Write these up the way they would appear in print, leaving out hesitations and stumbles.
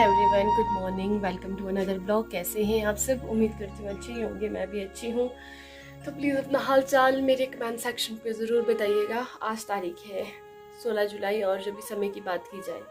Everyone, good morning. Welcome to another blog. कैसे हैं आप सब? उम्मीद करती हूँ अच्छे ही होंगे। मैं भी अच्छी हूँ। तो प्लीज़ अपना हाल चाल मेरे कमेंट सेक्शन पे ज़रूर बताइएगा। आज तारीख है 16 जुलाई और जब भी समय की बात की जाए,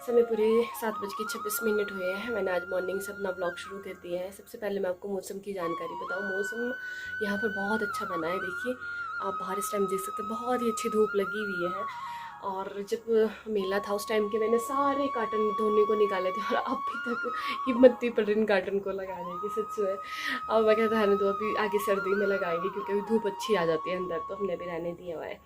समय पूरे 7:26 हुए हैं। मैंने आज मॉर्निंग से अपना ब्लॉग शुरू कर दिया है। सबसे पहले मैं आपको मौसम की जानकारी बताऊँ। मौसम यहाँ पर बहुत अच्छा बना है। देखिए, आप बाहर इस टाइम देख सकते हैं, बहुत ही अच्छी धूप लगी हुई है। और जब मेला था उस टाइम के मैंने सारे कार्टन धोने को निकाले थे और अभी तक हिम्मत नहीं पड़ रही इन कार्टन को लगाने की, सच में। अब मैं कहता रहने दो, अभी आगे सर्दी में लगाएंगे क्योंकि अभी धूप अच्छी आ जाती है अंदर, तो हमने अभी रहने दिया हुआ है।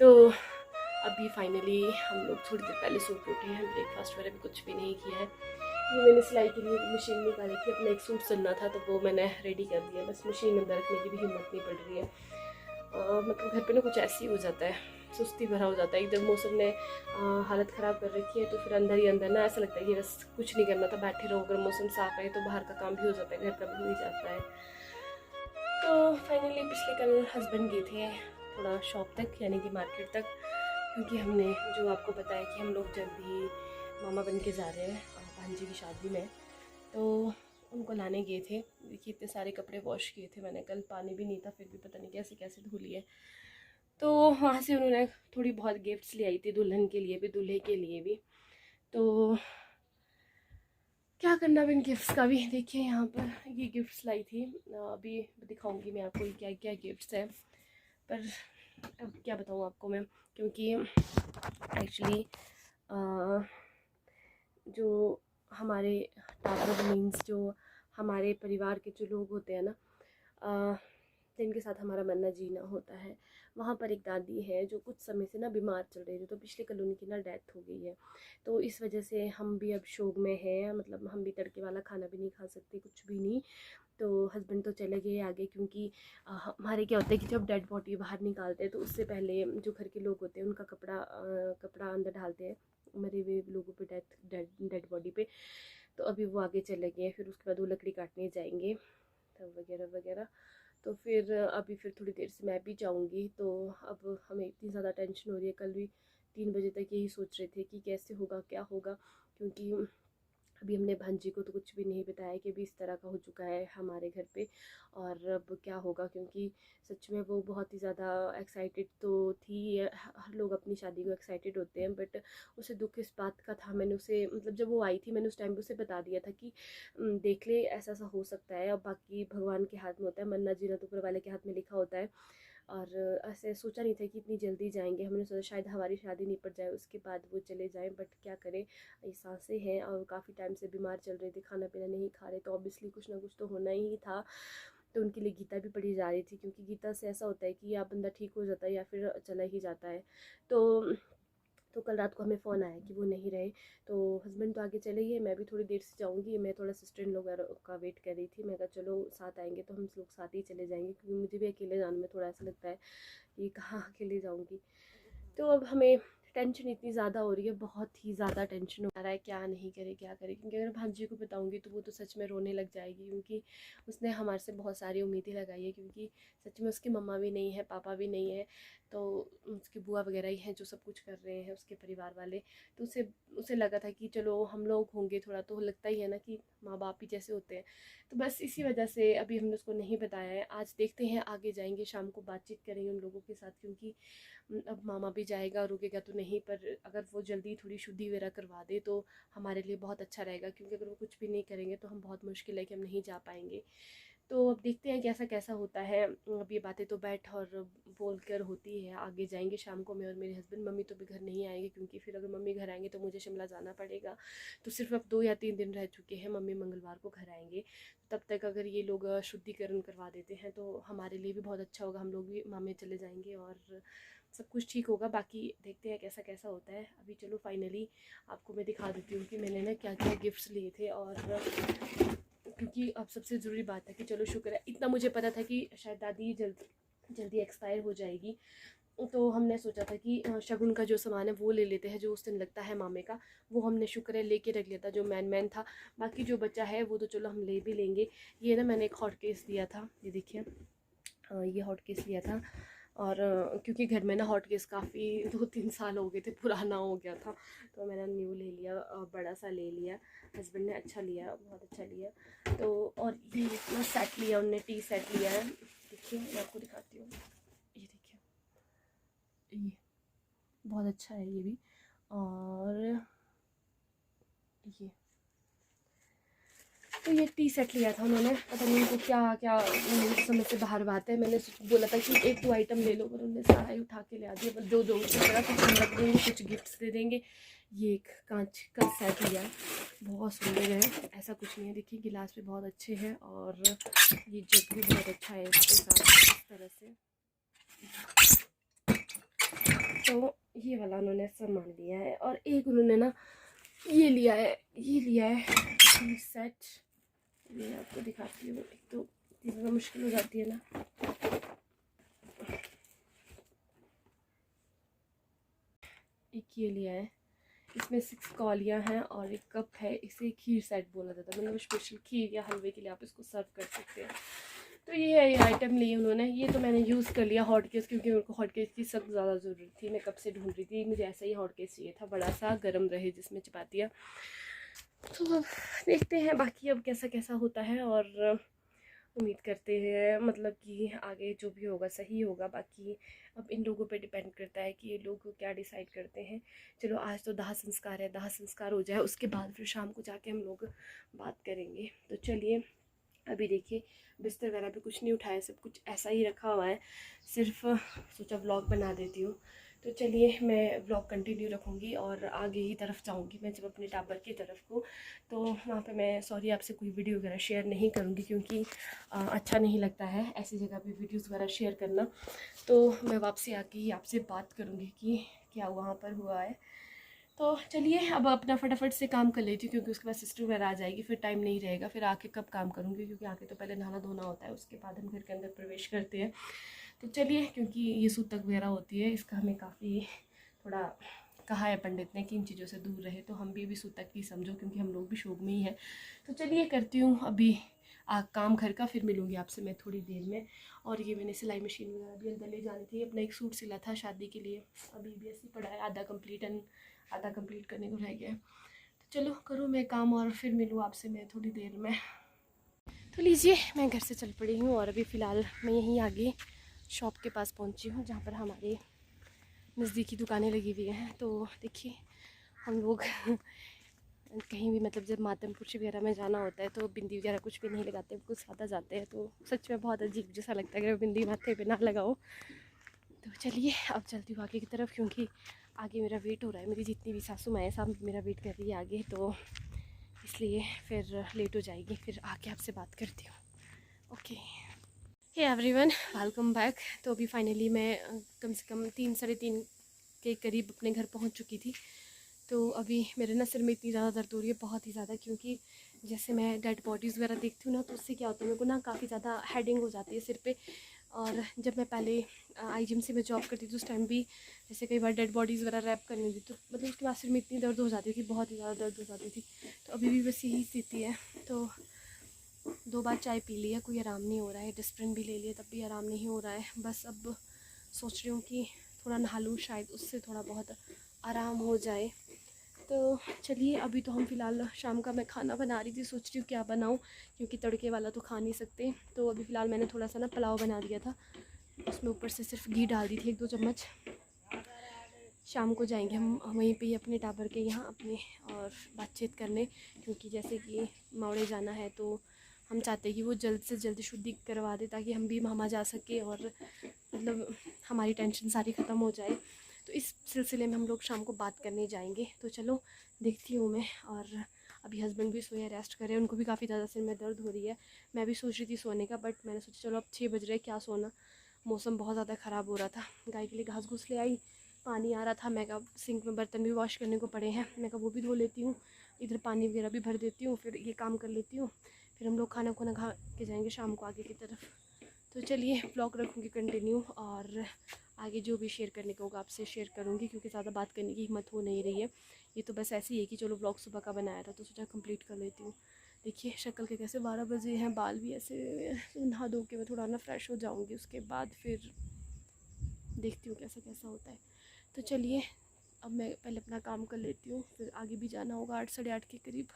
तो अभी फाइनली हम लोग थोड़ी देर पहले सो के उठे हैं। ब्रेकफास्ट वगैरह भी कुछ भी नहीं किया है। ये मैंने सिलाई के लिए मशीन निकाली थी, अपना एक सूट सिलना था तो वो मैंने रेडी कर दिया। बस मशीन अंदर रखने की भी हिम्मत नहीं पड़ रही है। मतलब घर पे ना कुछ ऐसे ही हो जाता है, सुस्ती भरा हो जाता है। जब मौसम ने हालत ख़राब कर रखी है तो फिर अंदर ही अंदर ना ऐसा लगता है कि बस कुछ नहीं करना था, बैठे रहो। अगर मौसम साफ है तो बाहर का काम भी हो जाता है, घर का भी हो ही जाता है। तो फाइनली पिछले कल हस्बैंड गए थे थोड़ा शॉप तक, यानी कि मार्केट तक, क्योंकि हमने जो आपको पता है कि हम लोग जल्द ही मामा बन के जा रहे हैं भांजी की शादी में, तो उनको लाने गए थे। देखिए, इतने सारे कपड़े वॉश किए थे मैंने कल, पानी भी नहीं था फिर भी पता नहीं कैसे कैसे धो लिए। तो वहाँ से उन्होंने थोड़ी बहुत गिफ्ट्स ले आई थी, दुल्हन के लिए भी दूल्हे के लिए भी। तो क्या करना अब इन गिफ्ट्स का भी। देखिए यहाँ पर ये गिफ्ट्स लाई थी, अभी दिखाऊंगी मैं आपको क्या क्या गिफ्ट्स हैं। पर अब क्या बताऊँ आपको मैं, क्योंकि एक्चुअली जो हमारे टावर मीन्स जो हमारे परिवार के जो लोग होते हैं ना, जिनके साथ हमारा मरना जीना होता है, वहाँ पर एक दादी है जो कुछ समय से ना बीमार चल रही थी। तो पिछले कल उनकी ना डेथ हो गई है। तो इस वजह से हम भी अब शोक में हैं, मतलब हम भी तड़के वाला खाना भी नहीं खा सकते, कुछ भी नहीं। तो हस्बैंड तो चले गए आगे, क्योंकि हमारे क्या होता है कि जब डेड बॉडी बाहर निकालते हैं तो उससे पहले जो घर के लोग होते हैं उनका कपड़ा अंदर डालते हैं मरे हुए लोगों पे, डेड बॉडी पे। तो अभी वो आगे चले गए, फिर उसके बाद वो लकड़ी काटने जाएंगे तब वगैरह वगैरह। तो फिर अभी फिर थोड़ी देर से मैं भी जाऊंगी। तो अब हमें इतनी ज़्यादा टेंशन हो रही है। कल भी 3 बजे तक यही सोच रहे थे कि कैसे होगा क्या होगा, क्योंकि अभी हमने भांजी को तो कुछ भी नहीं बताया कि अभी इस तरह का हो चुका है हमारे घर पे और अब क्या होगा। क्योंकि सच में वो बहुत ही ज़्यादा एक्साइटेड तो थी। हर लोग अपनी शादी को एक्साइटेड होते हैं, बट उसे दुख इस बात का था। मैंने उसे, मतलब जब वो आई थी मैंने उस टाइम पे उसे बता दिया था कि देख ले, ऐसा ऐसा हो सकता है, अब बाकी भगवान के हाथ में होता है, मरना जीना तो ऊपर वाले के हाथ में लिखा होता है। और ऐसे सोचा नहीं था कि इतनी जल्दी जाएंगे। हमने सोचा शायद हमारी शादी निपट जाए उसके बाद वो चले जाएं, बट क्या करें, ये सांसें हैं और काफ़ी टाइम से बीमार चल रहे थे, खाना पीना नहीं खा रहे, तो ऑब्वियसली कुछ ना कुछ तो होना ही था। तो उनके लिए गीता भी पढ़ी जा रही थी, क्योंकि गीता से ऐसा होता है कि या बंदा ठीक हो जाता है या फिर चला ही जाता है। तो कल रात को हमें फ़ोन आया कि वो नहीं रहे। तो हस्बैंड तो आगे चले गए, मैं भी थोड़ी देर से जाऊंगी। मैं थोड़ा सिस्टर इन लोग का वेट कर रही थी। मैं कहा चलो साथ आएंगे तो हम लोग साथ ही चले जाएंगे, क्योंकि मुझे भी अकेले जाने में थोड़ा ऐसा लगता है कि कहाँ अकेले जाऊंगी। तो अब हमें टेंशन इतनी ज़्यादा हो रही है, बहुत ही ज़्यादा टेंशन हो रहा है, क्या नहीं करे क्या करे। क्योंकि अगर भांजी को बताऊंगी तो वो तो सच में रोने लग जाएगी, क्योंकि उसने हमारे से बहुत सारी उम्मीदें लगाई है। क्योंकि सच में उसकी मम्मा भी नहीं है, पापा भी नहीं है, तो उसकी बुआ वगैरह ही हैं जो सब कुछ कर रहे हैं, उसके परिवार वाले। तो उसे उसे लगा था कि चलो हम लोग होंगे, थोड़ा तो लगता ही है ना कि माँ बाप ही जैसे होते हैं। तो बस इसी वजह से अभी हमने उसको नहीं बताया है। आज देखते हैं, आगे जाएंगे, शाम को बातचीत करेंगे उन लोगों के साथ, क्योंकि अब मामा भी जाएगा, रुकेगा तो नहीं। पर अगर वो जल्दी थोड़ी शुद्धि वगैरह करवा दे तो हमारे लिए बहुत अच्छा रहेगा, क्योंकि अगर वो कुछ भी नहीं करेंगे तो हम बहुत मुश्किल है कि हम नहीं जा पाएंगे। तो अब देखते हैं कैसा कैसा होता है। अब ये बातें तो बैठ और बोल कर होती है। आगे जाएंगे शाम को, मैं और मेरे हस्बैंड। मम्मी तो भी घर नहीं आएंगे, क्योंकि फिर अगर मम्मी घर आएंगे तो मुझे शिमला जाना पड़ेगा। तो सिर्फ अब 2 या 3 दिन रह चुके हैं, मम्मी मंगलवार को घर आएंगे। तब तक अगर ये लोग शुद्धिकरण करवा देते हैं तो हमारे लिए भी बहुत अच्छा होगा, हम लोग भी मामे चले जाएंगे और सब कुछ ठीक होगा। बाकी देखते हैं कैसा कैसा होता है। अभी चलो फाइनली आपको मैं दिखा देती हूँ कि मैंने ना क्या क्या गिफ्ट्स लिए थे। और क्योंकि अब सबसे ज़रूरी बात है कि चलो शुक्र है, इतना मुझे पता था कि शायद दादी जल्दी एक्सपायर हो जाएगी। तो हमने सोचा था कि शगुन का जो सामान है वो ले लेते हैं, जो उस दिन लगता है मामे का, वो हमने शुक्र है लेके रख लिया था, जो मैन था। बाकी जो बचा है वो तो चलो हम ले भी लेंगे। ये ना मैंने एक हॉट केस लिया था, ये देखिए, ये हॉट केस लिया था। और क्योंकि घर में ना हॉट केस काफ़ी 2-3 साल हो गए थे, पुराना हो गया था, तो मैंने न्यू ले लिया, बड़ा सा ले लिया। हस्बैंड ने अच्छा लिया, बहुत अच्छा लिया। तो और ये इतना सेट लिया उनने, टी सेट लिया है। देखिए मैं आपको दिखाती हूँ, ये देखिए, ये बहुत अच्छा है ये भी। और ये तो ये टी सेट लिया था उन्होंने, पता नहीं उनको क्या क्या समझ से बाहर बात है। मैंने बोला था कि 1-2 आइटम ले लो, पर उन्होंने सारा ही उठा के ले आ दिया। जो जो उसी तरह कुछ हम रख देंगे, कुछ गिफ्ट्स दे देंगे। ये एक कांच का सेट लिया है, बहुत सुंदर है, ऐसा कुछ नहीं है। देखिए गिलास भी बहुत अच्छे हैं और ये जग भी बहुत अच्छा है इसके साथ, इस तरह से। तो ये वाला उन्होंने सामान लिया है। और एक उन्होंने ना ये लिया है, ये लिया है सेट। मैं आपको दिखाती हूँ, एक तो चीज़ें मुश्किल हो जाती है ना। एक ये लिया है, इसमें 6 कौलियाँ हैं और एक कप है। इसे खीर सेट बोला जाता है, मतलब स्पेशल खीर या हलवे के लिए आप इसको सर्व कर सकते हैं। तो ये है, ये आइटम लिए उन्होंने। ये तो मैंने यूज़ कर लिया हॉट केस, क्योंकि मेरे को हॉट केस की सख्त ज़्यादा ज़रूरत थी। मैं कब से ढूंढ रही थी, मुझे ऐसा ही हॉट केस चाहिए था, बड़ा सा गर्म रहे जिसमें चपातियाँ। तो अब देखते हैं बाकी अब कैसा कैसा होता है, और उम्मीद करते हैं मतलब कि आगे जो भी होगा सही होगा। बाकी अब इन लोगों पे डिपेंड करता है कि ये लोग क्या डिसाइड करते हैं। चलो आज तो दाह संस्कार है, दाह संस्कार हो जाए, उसके बाद फिर शाम को जाके हम लोग बात करेंगे। तो चलिए, अभी देखिए बिस्तर वगैरह भी कुछ नहीं उठाया, सब कुछ ऐसा ही रखा हुआ है। सिर्फ सोचा व्लॉग बना देती हूँ। तो चलिए मैं व्लॉग कंटिन्यू रखूँगी और आगे ही तरफ जाऊँगी मैं, जब अपने टाबर की तरफ को। तो वहाँ पे मैं सॉरी आपसे कोई वीडियो वगैरह शेयर नहीं करूँगी, क्योंकि अच्छा नहीं लगता है ऐसी जगह पे वीडियोस वगैरह शेयर करना। तो मैं वापसी आके ही आपसे बात करूँगी कि क्या वहाँ पर हुआ है। तो चलिए अब अपना फटाफट से काम कर लेती हूँ, क्योंकि उसके बाद सिस्टर वगैरह आ जाएगी, फिर टाइम नहीं रहेगा। फिर आके कब काम करूँगी, क्योंकि आके तो पहले नहाना धोना होता है, उसके बाद हम घर के अंदर प्रवेश करते हैं। तो चलिए, क्योंकि ये सूतक वगैरह होती है, इसका हमें काफ़ी थोड़ा कहा है पंडित ने कि इन चीज़ों से दूर रहे, तो हम भी सूतक ही समझो, क्योंकि हम लोग भी शोक में ही हैं। तो चलिए करती हूँ अभी काम घर का, फिर मिलूँगी आपसे मैं थोड़ी देर में। और ये मैंने सिलाई मशीन वगैरह भी अंदर ले जानी थी, अपना एक सूट सिला था शादी के लिए, अभी भी ऐसे पड़ा है, आधा कंप्लीट करने को रह गया है। तो चलो करूँ मैं काम और फिर मिलूँ आपसे मैं थोड़ी देर में। तो लीजिए मैं घर से चल पड़ी हूँ, और अभी फ़िलहाल मैं यहीं आगे शॉप के पास पहुँची हूँ, जहाँ पर हमारे नज़दीकी दुकानें लगी हुई हैं। तो देखिए हम लोग कहीं भी मतलब जब मातमपुर वगैरह में जाना होता है तो बिंदी वगैरह कुछ भी नहीं लगाते, बिल्कुल सादा जाते हैं। तो सच में बहुत अजीब जैसा लगता है अगर बिंदी माथे पे ना लगाओ। तो चलिए अब चलती हूँ आगे की तरफ, क्योंकि आगे मेरा वेट हो रहा है। मेरी जितनी भी सासू माँ हैं सब मेरा वेट कर रही है आगे, तो इसलिए फिर लेट हो जाएगी। फिर आके आपसे बात करती हूँ। Okay, hey everyone, welcome back. तो अभी फाइनली मैं कम से कम 3-3:30 के करीब अपने घर पहुँच चुकी थी। तो अभी मेरे ना सिर में इतनी ज़्यादा दर्द हो रही है, बहुत ही ज़्यादा, क्योंकि जैसे मैं डेड बॉडीज़ वगैरह देखती हूँ ना, तो उससे क्या होता है, मेरे को ना काफ़ी ज़्यादा हेडिंग हो जाती है सिर पे। और जब मैं पहले आईजीएमसी में जॉब करती थी, उस टाइम भी जैसे कई बार डेड बॉडीज़ वगैरह रैप करनी थी, तो मतलब उसके बाद सिर में इतनी दर्द हो जाती थी, बहुत ही ज़्यादा दर्द हो जाती थी। तो अभी भी बस यही स्थिति है। तो 2 बार चाय पी लिया, कोई आराम नहीं हो रहा है। डिस्प्रिन भी ले लिया, तब भी आराम नहीं हो रहा है। बस अब सोच रही हूँ कि थोड़ा नहा लूँ, शायद उससे थोड़ा बहुत आराम हो जाए। तो चलिए अभी तो हम फ़िलहाल शाम का मैं खाना बना रही थी, सोच रही हूँ क्या बनाऊँ, क्योंकि तड़के वाला तो खा नहीं सकते। तो अभी फ़िलहाल मैंने थोड़ा सा ना पुलाव बना दिया था, उसमें ऊपर से सिर्फ घी डाल दी थी 1-2 चम्मच। शाम को जाएंगे हम वहीं पे ही अपने टाबर के यहाँ अपने और बातचीत करने, क्योंकि जैसे कि मावड़े जाना है, तो हम चाहते हैं कि वो जल्द से जल्द शुद्धि करवा दे, ताकि हम भी मामा जा सके और मतलब हमारी टेंशन सारी ख़त्म हो जाए। तो इस सिलसिले में हम लोग शाम को बात करने जाएंगे। तो चलो देखती हूँ मैं। और अभी हस्बैंड भी सोए, रेस्ट कर रहे हैं, उनको भी काफ़ी ज़्यादा सिर में दर्द हो रही है। मैं भी सोच रही थी सोने का, बट मैंने सोचा चलो अब 6 बज रहे, क्या सोना, मौसम बहुत ज़्यादा ख़राब हो रहा था। गाय के लिए घास घूस ले आई, पानी आ रहा था, मैं कहा सिंक में बर्तन भी वॉश करने को पड़े हैं, मैं कहा वो भी धो लेती हूँ, इधर पानी वगैरह भी भर देती हूँ, फिर ये काम कर लेती हूँ। फिर हम लोग खाना खुना खा के जाएंगे शाम को आगे की तरफ। तो चलिए ब्लॉग रखूँगी कंटिन्यू, और आगे जो भी शेयर करने को होगा आपसे शेयर करूँगी, क्योंकि ज़्यादा बात करने की हिम्मत हो नहीं रही है। ये तो बस ऐसे ही है कि चलो ब्लॉग सुबह का बनाया था, तो सोचा कंप्लीट कर लेती हूँ। देखिए शक्ल के कैसे 12 बजे हैं, बाल भी ऐसे, नहा धो के मैं थोड़ा ना फ्रेश हो जाऊँगी, उसके बाद फिर देखती हूँ कैसा कैसा होता है। तो चलिए अब मैं पहले अपना काम कर लेती हूँ, फिर आगे भी जाना होगा 8 साढ़े 8 के करीब।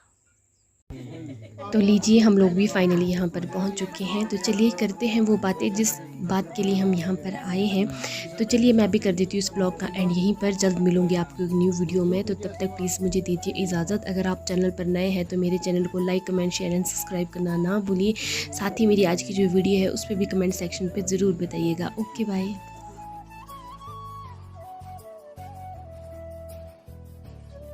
तो लीजिए हम लोग भी फाइनली यहाँ पर पहुँच चुके हैं। तो चलिए करते हैं वो बातें जिस बात के लिए हम यहाँ पर आए हैं। तो चलिए मैं भी कर देती हूँ इस ब्लॉग का एंड यहीं पर। जल्द मिलूंगी आपको एक न्यू वीडियो में, तो तब तक प्लीज़ मुझे दीजिए इजाज़त। अगर आप चैनल पर नए हैं तो मेरे चैनल को like comment share and subscribe करना ना भूलिए। साथ ही मेरी आज की जो वीडियो है उस पर भी कमेंट सेक्शन पर ज़रूर बताइएगा। Okay bye.